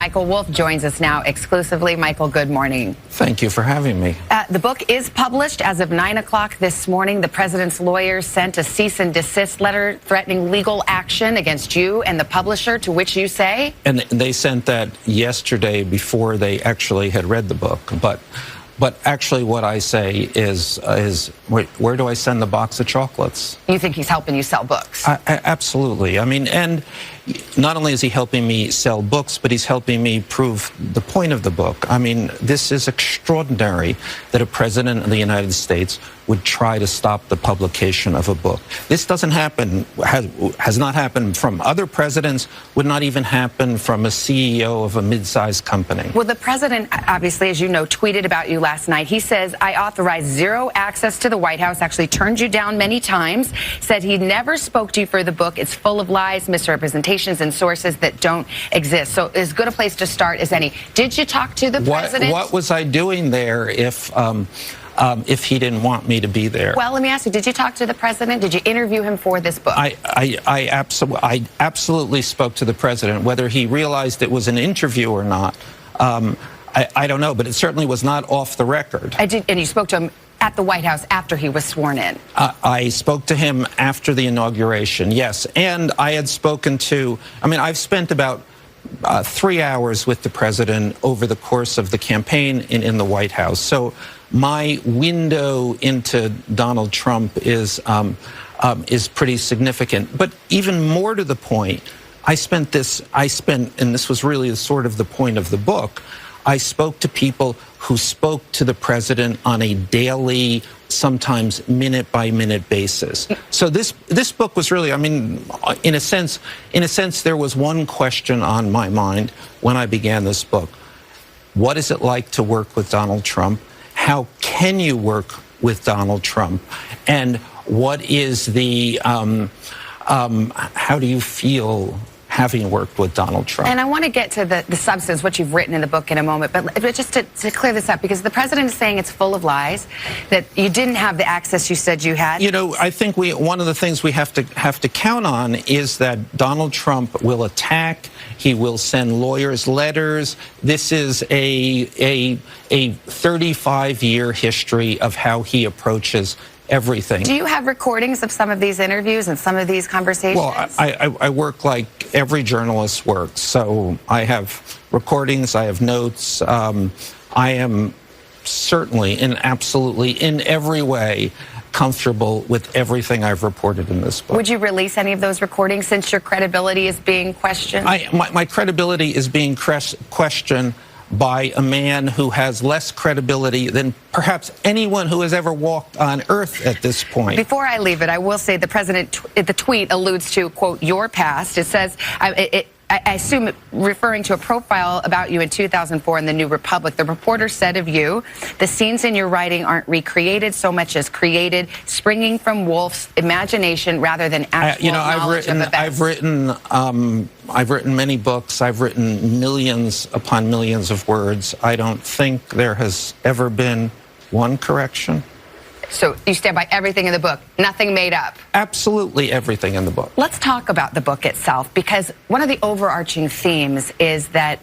Michael Wolff joins us now exclusively. Michael, good morning. Thank you for having me. The book is published as of 9 o'clock this morning. The president's lawyers sent a cease and desist letter threatening legal action against you and the publisher, to which you say? And they sent that yesterday before they actually had read the book. But actually what I say is where do I send the box of chocolates? You think he's helping you sell books? Absolutely. I mean, and not only is he helping me sell books, but he's helping me prove the point of the book. I mean, this is extraordinary that a president of the United States would try to stop the publication of a book. This doesn't happen, has not happened from other presidents, would not even happen from a CEO of a mid-sized company. Well, the president, obviously, as you know, tweeted about you last night. He says, I authorized zero access to the White House, actually turned you down many times, said he never spoke to you for the book. It's full of lies, misrepresentations, and sources that don't exist. So as good a place to start as any. Did you talk to the president? What was I doing there if he didn't want me to be there? Well, let me ask you, did you talk to the president? Did you interview him for this book? I absolutely spoke to the president. Whether he realized it was an interview or not, I don't know, but it certainly was not off the record. And you spoke to him at the White House after he was sworn in? I spoke to him after the inauguration, yes. And I had spoken to, I've spent about 3 hours with the president over the course of the campaign in the White House. So my window into Donald Trump is pretty significant. But even more to the point, and this was really sort of the point of the book, I spoke to people who spoke to the president on a daily, sometimes minute-by-minute basis. So this book was really, in a sense, there was one question on my mind when I began this book. What is it like to work with Donald Trump? How can you work with Donald Trump? And what is the, how do you feel having worked with Donald Trump? And I want to get to the substance, what you've written in the book in a moment, but just to clear this up, because the president is saying it's full of lies, that you didn't have the access you said you had. You know, I think one of the things we have to count on is that Donald Trump will attack, he will send lawyers letters. This is a 35-year history of how he approaches everything. Do you have recordings of some of these interviews and some of these conversations? Well, I work like every journalist works. So I have recordings, I have notes. I am certainly and absolutely in every way comfortable with everything I've reported in this book. Would you release any of those recordings since your credibility is being questioned? My credibility is being questioned by a man who has less credibility than perhaps anyone who has ever walked on Earth at this point. Before I leave it, I will say the president, the tweet alludes to, quote, your past. It says, I assume referring to a profile about you in 2004 in the New Republic. The reporter said of you, the scenes in your writing aren't recreated so much as created, springing from Wolff's imagination rather than actual knowledge of events. I've written many books. I've written millions upon millions of words. I don't think there has ever been one correction. So you stand by everything in the book, nothing made up? Absolutely everything in the book. Let's talk about the book itself, because one of the overarching themes is that